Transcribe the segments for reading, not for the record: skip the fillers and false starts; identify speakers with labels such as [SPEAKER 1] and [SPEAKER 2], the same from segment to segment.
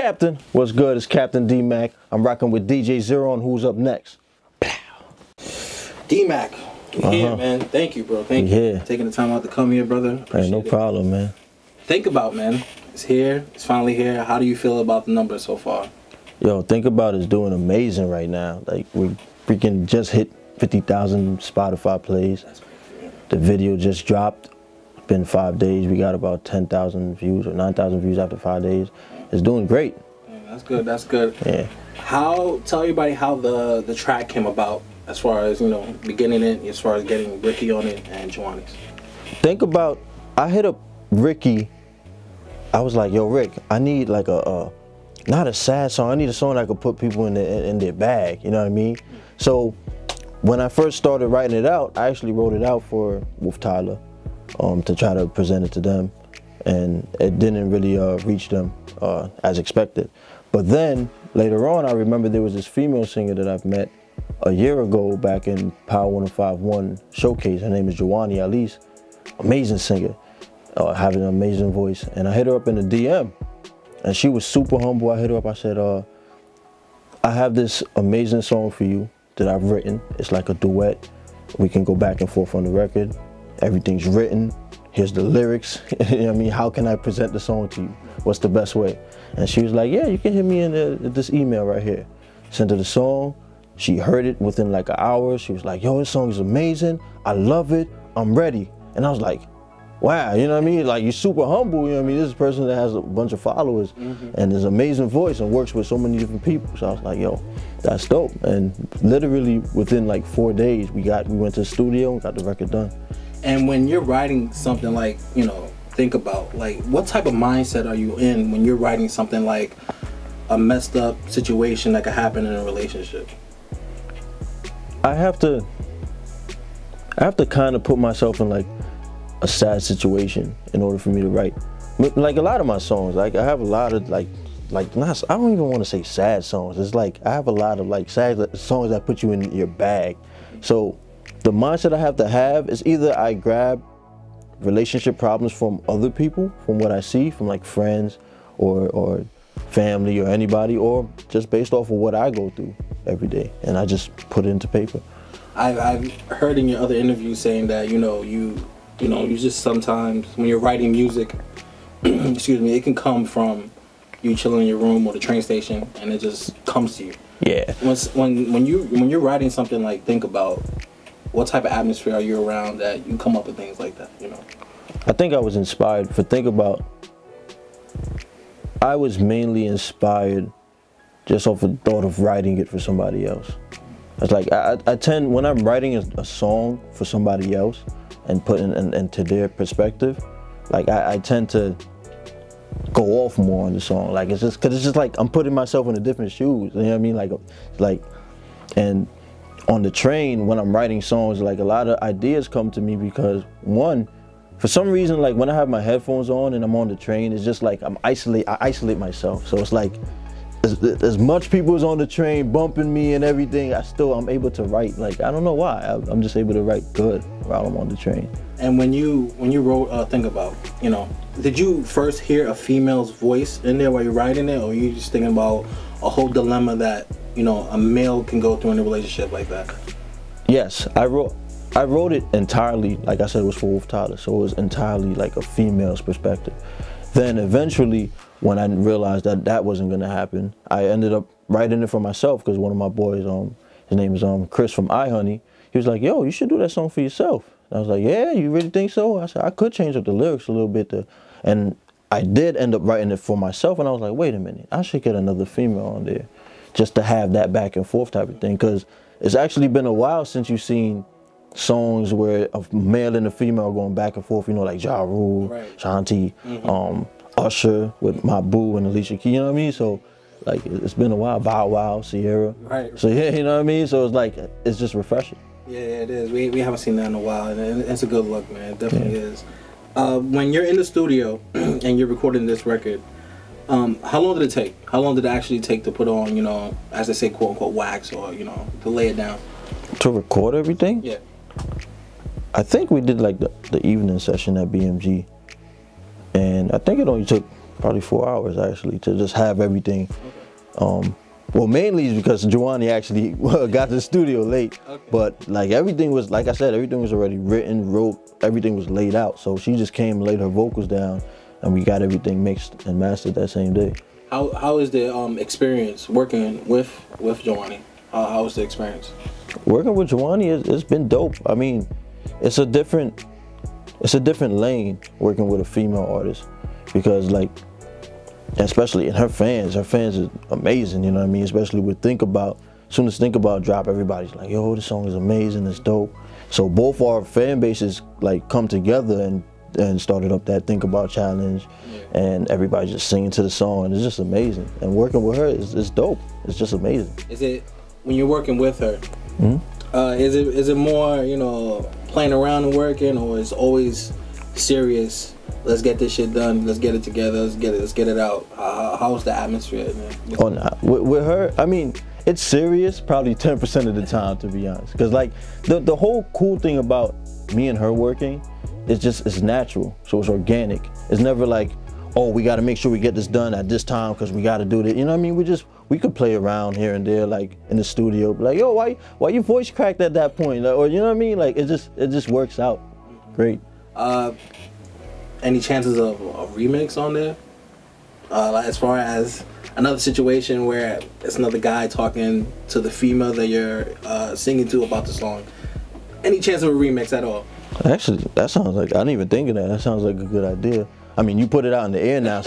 [SPEAKER 1] Captain, what's good? It's Captain DMac. I'm rocking with DJ Zero, and who's up next?
[SPEAKER 2] DMac, you're here, man. Thank you, bro. Thank you for taking the time out to come here, brother.
[SPEAKER 1] Hey, no problem, man.
[SPEAKER 2] Think About, man. It's here. It's finally here. How do you feel about the numbers so far?
[SPEAKER 1] Yo, Think About is doing amazing right now. Like, we freaking just hit 50,000 Spotify plays. That's crazy, man. The video just dropped. It's been 5 days. We got about 10,000 views or 9,000 views after 5 days. It's doing great.
[SPEAKER 2] Yeah, that's good. That's good.
[SPEAKER 1] Yeah.
[SPEAKER 2] Tell everybody how the track came about, as far as, you know, beginning it, as far as getting Ricky on it and Juanis.
[SPEAKER 1] Think About, I hit up Ricky. I was like, yo, Rick, I need like not a sad song. I need a song that could put people in their bag. You know what I mean? So when I first started writing it out, I actually wrote it out for Wolf Tyler to try to present it to them, and it didn't really reach them as expected. But then later on, I remember there was this female singer that I've met a year ago back in Power 105.1 Showcase. Her name is Joanie Alice. Amazing singer, having an amazing voice. And I hit her up in the DM, and she was super humble. I hit her up, I said, I have this amazing song for you that I've written. It's like a duet. We can go back and forth on the record. Everything's written. Here's the lyrics. You know what I mean? How can I present the song to you? What's the best way? And she was like, yeah, you can hit me in this email right here. Sent her the song. She heard it within like an hour. She was like, yo, this song is amazing. I love it. I'm ready. And I was like, wow, you know what I mean? Like, you're super humble, you know what I mean? This is a person that has a bunch of followers and has an amazing voice and works with so many different people. So I was like, yo, that's dope. And literally within like 4 days, we went to the studio and got the record done.
[SPEAKER 2] And when you're writing something like, you know, Think About, like, what type of mindset are you in when you're writing something like a messed up situation that could happen in a relationship?
[SPEAKER 1] I have to kind of put myself in like a sad situation in order for me to write. Like a lot of my songs, like I have a lot of I don't even want to say sad songs. It's like I have a lot of like sad songs that put you in your bag. So the mindset I have to have is either I grab relationship problems from other people, from what I see, from like friends or family or anybody, or just based off of what I go through every day, and I just put it into paper.
[SPEAKER 2] I've heard in your other interviews saying that, you know, you just sometimes when you're writing music, excuse me, it can come from you chilling in your room or the train station, and it just comes to you.
[SPEAKER 1] Yeah.
[SPEAKER 2] When you're writing something like Think About, what type of atmosphere are you around that you come up with things like that, you know?
[SPEAKER 1] I think I was inspired for Think About. I was mainly inspired just off the thought of writing it for somebody else. It's like I tend, when I'm writing a song for somebody else and putting into their perspective, like I tend to go off more on the song. Like it's just like I'm putting myself in a different shoes. You know what I mean? Like, and on the train when I'm writing songs, like a lot of ideas come to me because one, for some reason, like when I have my headphones on and I'm on the train, it's just like I isolate myself. So it's like as much people as on the train bumping me and everything, I'm able to write. Like I don't know why, I'm just able to write good while I'm on the train.
[SPEAKER 2] And when you wrote Think About, you know, did you first hear a female's voice in there while you're writing it, or are you just thinking about a whole dilemma that, you know, a male can go through in a relationship like that?
[SPEAKER 1] Yes, I wrote it entirely, like I said, it was for Wolf Tyler, so it was entirely like a female's perspective. Then eventually, when I realized that that wasn't gonna happen, I ended up writing it for myself because one of my boys, his name is Chris from iHoney, he was like, yo, you should do that song for yourself. And I was like, yeah, you really think so? I said, I could change up the lyrics a little bit, and I did end up writing it for myself, and I was like, wait a minute, I should get another female on there just to have that back and forth type of thing, because it's actually been a while since you've seen songs where a male and a female going back and forth, you know, like Ja Rule, right, Shanti, Usher with My Boo and Alicia Keys, you know what I mean? So like it's been a while, Bow Wow, Sierra. Right. So yeah, you know what I mean? So it's like, it's just refreshing. Yeah,
[SPEAKER 2] it is. We haven't seen that in a while, and it's a good look, man. It definitely is. When you're in the studio and you're recording this record, how long did it take? How long did it actually take to put on, you know, as they say, quote unquote, wax, or, you know, to lay it down?
[SPEAKER 1] To record everything?
[SPEAKER 2] Yeah.
[SPEAKER 1] I think we did like the evening session at BMG, and I think it only took probably 4 hours actually to just have everything. Well, mainly because Juwani actually got to the studio late, but like everything was, like I said, everything was already written, wrote, everything was laid out. So she just came and laid her vocals down, and we got everything mixed and mastered that same day.
[SPEAKER 2] How is the experience working with Juwani? How was the experience?
[SPEAKER 1] Working with Juwani, it's been dope. I mean, it's a different lane working with a female artist, because like, especially in her fans is amazing, you know what I mean? Especially with Think About, as soon as Think About drop, everybody's like, yo, this song is amazing, it's dope. So both our fan bases like come together and started up that Think About challenge, and everybody just singing to the song, and it's just amazing. And working with her is dope. It's just amazing.
[SPEAKER 2] Is it, when you're working with her, is it more, you know, playing around and working, or is always serious? Let's get this shit done. Let's get it together. Let's get it out. How's the atmosphere, man?
[SPEAKER 1] Oh, nah. With her, I mean, it's serious probably 10% of the time, to be honest. Because like the whole cool thing about me and her working, it's natural. So it's organic. It's never like, oh, we got to make sure we get this done at this time because we got to do it. You know what I mean? We could play around here and there, like in the studio, like, yo, why your voice cracked at that point? Like, or you know what I mean? Like it just works out great.
[SPEAKER 2] Any chances of a remix on there? Like as far as another situation where it's another guy talking to the female that you're singing to about the song. Any chance of a remix at all?
[SPEAKER 1] Actually, that sounds like, I didn't even think of that. That sounds like a good idea. I mean, you put it out in the air now.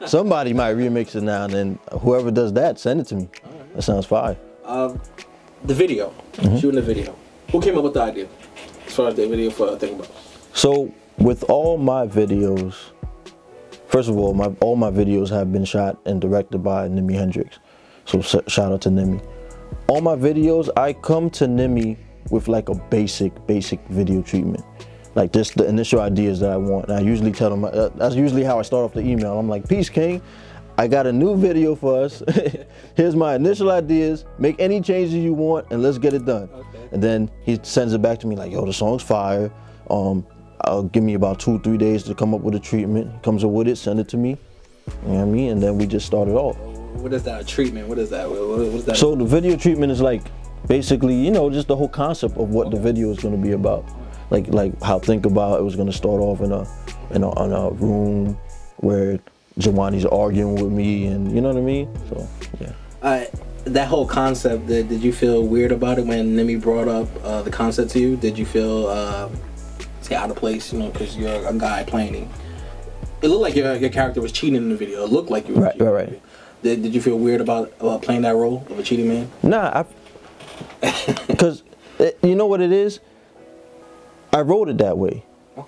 [SPEAKER 1] Somebody might remix it now, and then whoever does that, send it to me. That sounds fire.
[SPEAKER 2] The video, shooting the video. Who came up with the idea as far as the video for Think About?
[SPEAKER 1] So with all my videos, first of all, all my videos have been shot and directed by Nimi Hendrix. So shout out to Nimi. All my videos, I come to Nimi with like a basic video treatment. Like just the initial ideas that I want. And I usually tell them, that's usually how I start off the email. I'm like, peace, King. I got a new video for us. Here's my initial ideas. Make any changes you want and let's get it done. And then he sends it back to me like, yo, the song's fire. I'll give me about 2-3 days to come up with a treatment. He comes up with it, send it to me. You know what I mean? And then we just start it off.
[SPEAKER 2] What is that, a treatment? What is that? What is that?
[SPEAKER 1] So the video treatment is like basically, you know, just the whole concept of what the video is going to be about. Like how Think About, it was going to start off in a room where Juwani's arguing with me, and you know what I mean? So yeah.
[SPEAKER 2] That whole concept, did you feel weird about it when Nimi brought up the concept to you? Did you feel say out of place, you know, because you're a guy playing? It looked like your character was cheating in the video. It looked like you were cheating. Right. Did you feel weird about playing that role of a cheating man?
[SPEAKER 1] Nah, because you know what it is? I wrote it that way.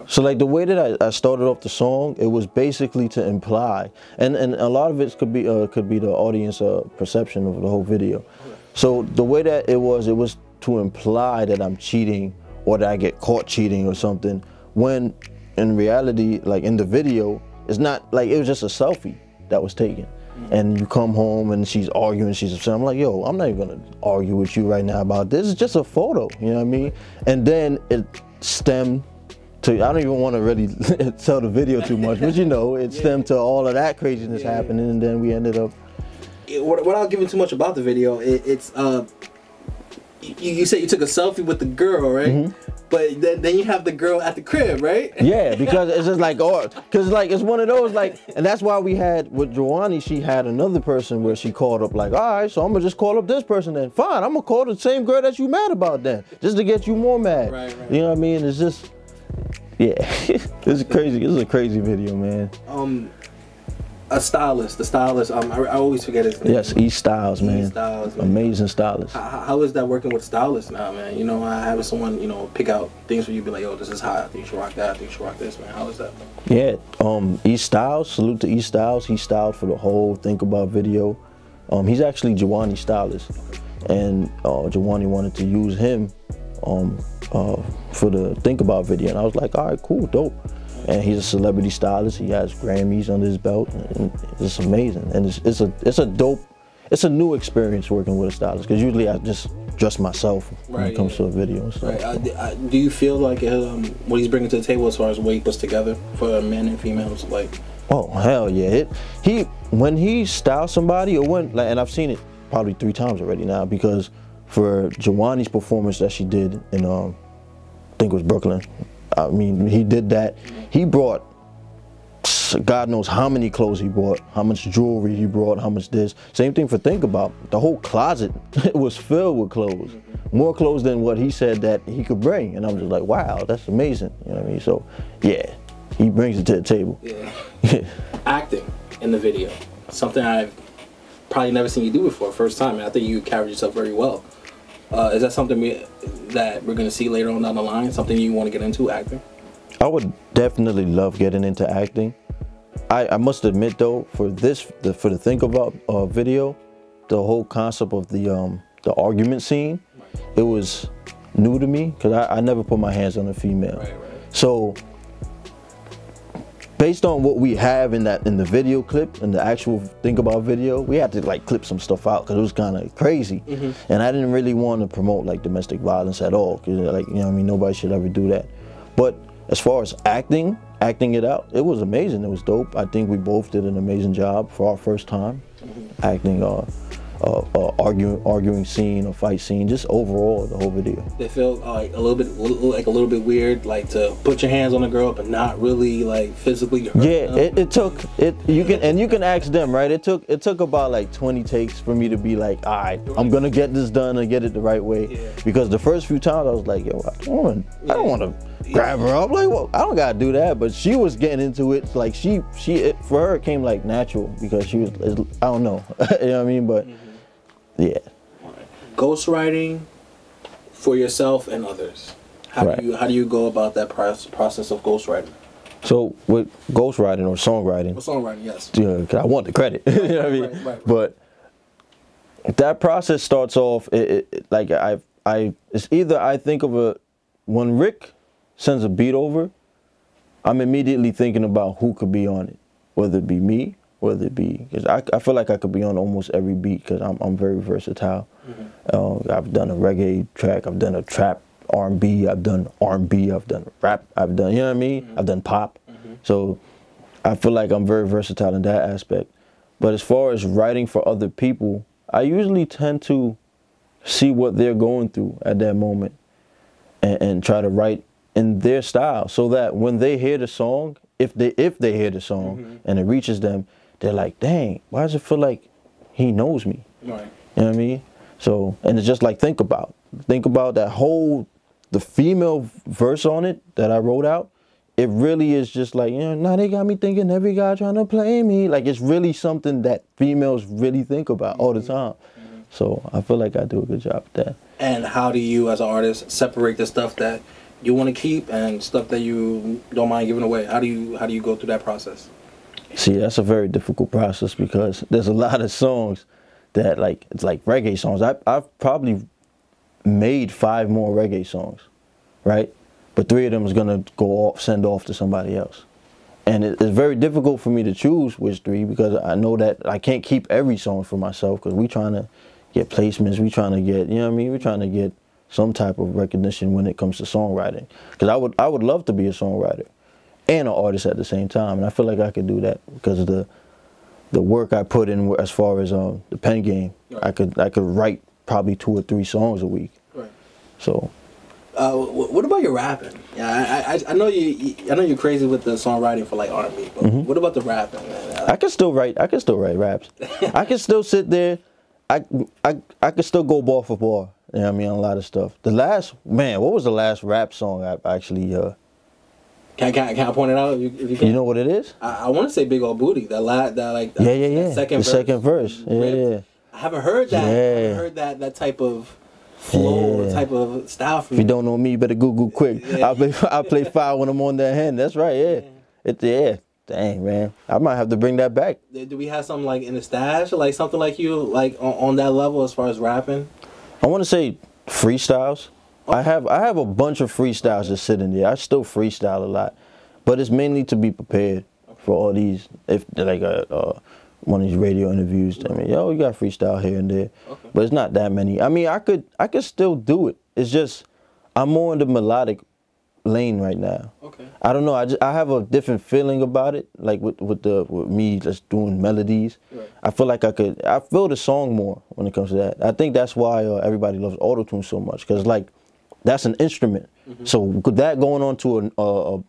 [SPEAKER 1] So like the way that I started off the song, it was basically to imply, and a lot of it could be the audience perception of the whole video. So the way that it was to imply that I'm cheating or that I get caught cheating or something, when in reality, like in the video, it's not like, it was just a selfie that was taken. And you come home and she's arguing, she's upset. I'm like, yo, I'm not even gonna argue with you right now about this. It's just a photo, you know what I mean? And then it stemmed to, I don't even want to really tell the video too much, but you know, it stemmed to all of that craziness happening, and then we ended up.
[SPEAKER 2] Without giving too much about the video, it's you said you took a selfie with the girl, right? But then you have the girl at the crib, right?
[SPEAKER 1] Yeah, because it's just like, because like it's one of those like, and that's why we had with Juwani, she had another person where she called up like, all right, so I'm gonna just call up this person then. Fine, I'm gonna call the same girl that you mad about then, just to get you more mad. Right. You know what I mean? It's just, yeah, it's crazy. This is a crazy video, man.
[SPEAKER 2] The stylist. I always forget his name.
[SPEAKER 1] Yes, E Styles, man.
[SPEAKER 2] E Styles, man.
[SPEAKER 1] Amazing stylist.
[SPEAKER 2] How is that working with stylists now, man? You know, having someone, you know, pick out things for you, be like, yo, this is hot. I think you should rock that. I think you should rock this, man. How is that?
[SPEAKER 1] Yeah, E Styles. Salute to E Styles. He styled for the whole Think About video. He's actually Juwani's stylist, and Juwani wanted to use him for the Think About video, and I was like, all right, cool, dope. And he's a celebrity stylist. He has Grammys under his belt, and it's amazing. And it's a new experience working with a stylist, because usually I just dress myself when it comes to a video. So.
[SPEAKER 2] Do you feel like what he's bringing to the table as far as weight was together for men and females, like
[SPEAKER 1] Oh hell yeah! When he styles somebody, or when like, and I've seen it probably 3 times already now, because for Jawani's performance that she did in I think it was Brooklyn. I mean, he did that. He brought God knows how many clothes he brought, how much jewelry he brought, how much this. Same thing for Think About. The whole closet was filled with clothes. More clothes than what he said that he could bring. And I'm just like, wow, that's amazing. You know what I mean? So yeah, he brings it to the table.
[SPEAKER 2] Yeah. Acting in the video. Something I've probably never seen you do before, first time. And I think you carried yourself very well. Is that something that we're going to see later on down the line? Something you want to get into, acting?
[SPEAKER 1] I would definitely love getting into acting. I must admit though, for the Think About video, the whole concept of the argument scene, it was new to me because I never put my hands on a female.
[SPEAKER 2] Right.
[SPEAKER 1] So based on what we have in the video clip, in the actual Think About video, we had to like clip some stuff out because it was kind of crazy. And I didn't really want to promote like domestic violence at all, because like, you know what I mean, nobody should ever do that. But as far as acting it out, it was amazing. It was dope. I think we both did an amazing job for our first time acting arguing scene or fight scene, just overall the whole video.
[SPEAKER 2] They feel like a little bit weird, like to put your hands on a girl but not really like physically hurt.
[SPEAKER 1] Yeah, it took you can ask them, right? It took about like 20 takes for me to be like, all right, I'm gonna get this done and get it the right way. Yeah. Because the first few times I was like, yo, I don't want to grab her up. Like, well, I don't gotta do that. But she was getting into it. Like for her it came like natural because she was, I don't know, you know what I mean? But yeah.
[SPEAKER 2] Ghostwriting for yourself and others. How do you go about that process of ghostwriting?
[SPEAKER 1] So with ghostwriting or songwriting.
[SPEAKER 2] Well, songwriting, yes.
[SPEAKER 1] Yeah, 'cause I want the credit. You know what I mean? Right. But that process starts off like it's either I think of when Rick sends a beat over, I'm immediately thinking about who could be on it, whether it be me, whether it be, because I feel like I could be on almost every beat because I'm very versatile. I've done a reggae track, I've done a trap R&B, I've done R&B, I've done rap, I've done, you know what I mean? I've done pop. So I feel like I'm very versatile in that aspect. But as far as writing for other people, I usually tend to see what they're going through at that moment and try to write in their style, so that when they hear the song, if they hear the song and it reaches them, they're like, dang, why does it feel like he knows me? Right. You know what I mean? So, and it's just like think about that whole, the female verse on it that I wrote out. It really is just like, you know, now they got me thinking every guy trying to play me. Like, it's really something that females really think about all the time. So I feel like I do a good job at that.
[SPEAKER 2] And how do you, as an artist, separate the stuff that you want to keep and stuff that you don't mind giving away? How do you go through that process?
[SPEAKER 1] See, that's a very difficult process because there's a lot of songs that it's like reggae songs. I've probably made 5 more reggae songs, right? But 3 of them is gonna send off to somebody else. And it's very difficult for me to choose which 3 because I know that I can't keep every song for myself because we trying to get placements, we trying to get, you know what I mean? We're trying to get some type of recognition when it comes to songwriting. Because I would love to be a songwriter and an artist at the same time, and I feel like I could do that because of the work I put in as far as the pen game. Right. I could write probably 2 or 3 songs a week. Right. So.
[SPEAKER 2] What about your rapping? Yeah, I know you're crazy with the songwriting for like R&B, but what about the rapping, man?
[SPEAKER 1] I can still write raps. I can still sit there. I can still go bar for bar. You know what I mean, on a lot of stuff. What was the last rap song I actually
[SPEAKER 2] Can I point it out? If you can?
[SPEAKER 1] You know what it is?
[SPEAKER 2] I want to say Big Old Booty.
[SPEAKER 1] Second verse. Yeah.
[SPEAKER 2] I haven't heard that.
[SPEAKER 1] Yeah.
[SPEAKER 2] I haven't heard that type of flow, type of style from
[SPEAKER 1] you. If you don't know me, you better Google quick. Yeah. I'll play fire when I'm on that hand. That's right, yeah. Dang, man. I might have to bring that back.
[SPEAKER 2] Do we have something like in the stash? Or like something like you, like on that level as far as rapping?
[SPEAKER 1] I want to say freestyles. Okay. I have a bunch of freestyles just sitting there. I still freestyle a lot. But it's mainly to be prepared for all these, if like one of these radio interviews. I mean, yo, you got freestyle here and there. Okay. But it's not that many. I mean, I could still do it. It's just I'm more into melodic lane right now.
[SPEAKER 2] Okay.
[SPEAKER 1] I don't know. I have a different feeling about it. Like with me just doing melodies.
[SPEAKER 2] Right.
[SPEAKER 1] I feel like I feel the song more when it comes to that. I think that's why everybody loves auto-tune so much, because like that's an instrument. So with that going on to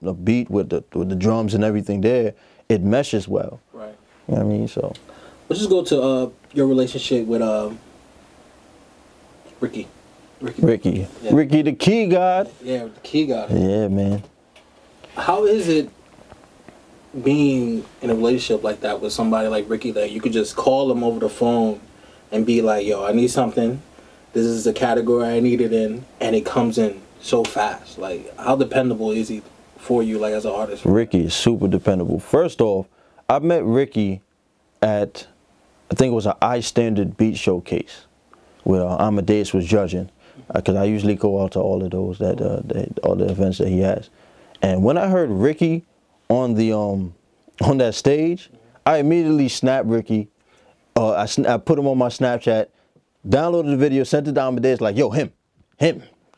[SPEAKER 1] a beat with the drums and everything there, it meshes well.
[SPEAKER 2] Right.
[SPEAKER 1] You know what I mean? So
[SPEAKER 2] let's just go to your relationship with Ricky.
[SPEAKER 1] Ricky.
[SPEAKER 2] Yeah.
[SPEAKER 1] Ricky the Key God.
[SPEAKER 2] Yeah, the Key God.
[SPEAKER 1] Yeah, man.
[SPEAKER 2] How is it being in a relationship like that with somebody like Ricky, that you could just call him over the phone and be like, yo, I need something. This is the category I need it in, and it comes in so fast? Like, how dependable is he for you, like, as an artist?
[SPEAKER 1] Ricky is super dependable. First off, I met Ricky at, I think it was an iStandard beat showcase where Amadeus was judging, because I usually go out to all of those all the events that he has. And when I heard Ricky on the on that stage, I immediately snapped Ricky. I put him on my Snapchat, downloaded the video, sent it to Amadeus, like, yo, him,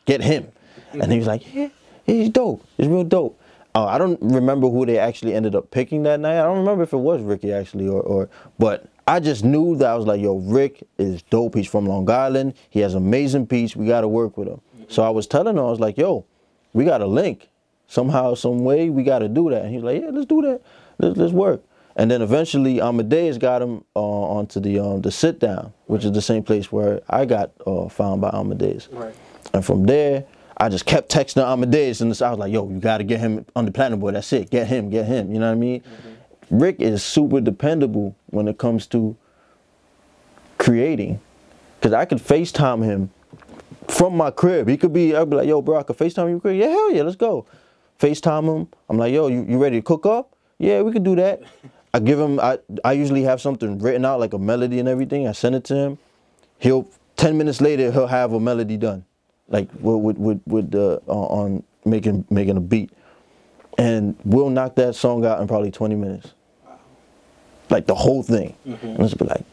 [SPEAKER 1] get him. And he was like, yeah, he's dope. He's real dope. I don't remember who they actually ended up picking that night. I don't remember if it was Ricky actually, but I just knew that I was like, yo, Rick is dope. He's from Long Island. He has amazing beats. We got to work with him. So I was telling him, I was like, yo, we got to link. Somehow, some way, we got to do that. And he's like, yeah, let's do that. Let's work. And then eventually Amadeus got him onto the sit down, which is the same place where I got found by Amadeus.
[SPEAKER 2] Right.
[SPEAKER 1] And from there, I just kept texting Amadeus, and I was like, yo, you got to get him on the Platinum Boy. That's it. Get him. You know what I mean? Rick is super dependable when it comes to creating, because I could FaceTime him from my crib. I'd be like, yo, bro, I could FaceTime you crib? Yeah, hell yeah, let's go. FaceTime him. I'm like, yo, you ready to cook up? Yeah, we could do that. I give him, I usually have something written out, like a melody and everything. I send it to him. 10 minutes later, he'll have a melody done, like on making a beat. And we'll knock that song out in probably 20 minutes. Like the whole thing. And it's be like,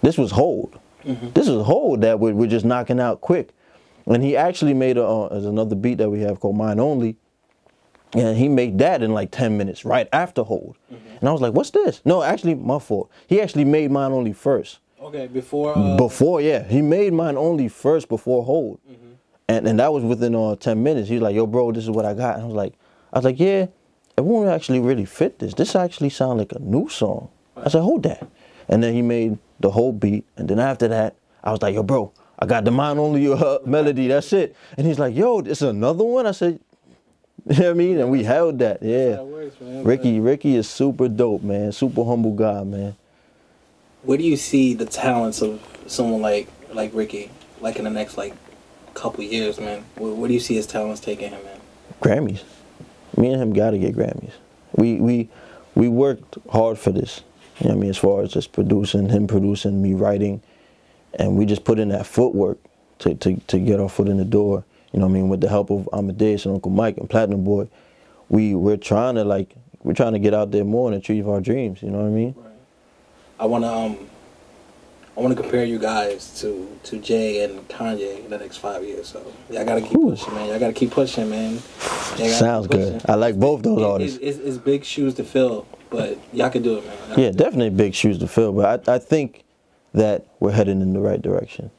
[SPEAKER 1] this was Hold. This is Hold that we're just knocking out quick. And he actually made there's another beat that we have called Mine Only. And he made that in like 10 minutes right after Hold. And I was like, what's this? No, actually, my fault. He actually made Mine Only first.
[SPEAKER 2] Okay, before...
[SPEAKER 1] Before, yeah. He made Mine Only first before Hold. And that was within 10 minutes. He was like, yo, bro, this is what I got. And I was like, yeah, it won't actually really fit this. This actually sounds like a new song. I said, hold that. And then he made the whole beat. And then after that, I was like, yo, bro, I got the Mine Only melody. That's it. And he's like, yo, this is another one? I said, you know what I mean? And we held that, yeah.
[SPEAKER 2] That works, man.
[SPEAKER 1] Ricky is super dope, man. Super humble guy, man.
[SPEAKER 2] Where do you see the talents of someone like Ricky, like in the next couple years, man? Where do you see his talents taking him, man?
[SPEAKER 1] Grammys. Me and him got to get Grammys. We worked hard for this. You know what I mean? As far as just producing, him producing, me writing, and we just put in that footwork to get our foot in the door. You know what I mean? With the help of Amadeus and Uncle Mike and Platinum Boy, we're trying to get out there more and achieve our dreams. You know what I mean?
[SPEAKER 2] Right. I wanna compare you guys to Jay and Kanye in the next 5 years. So y'all gotta keep pushing, man. Y'all gotta keep pushing, man.
[SPEAKER 1] Sounds good. I like both those artists.
[SPEAKER 2] It's big shoes to fill, but y'all can do it, man.
[SPEAKER 1] Yeah, definitely big shoes to fill. But I think that we're heading in the right direction.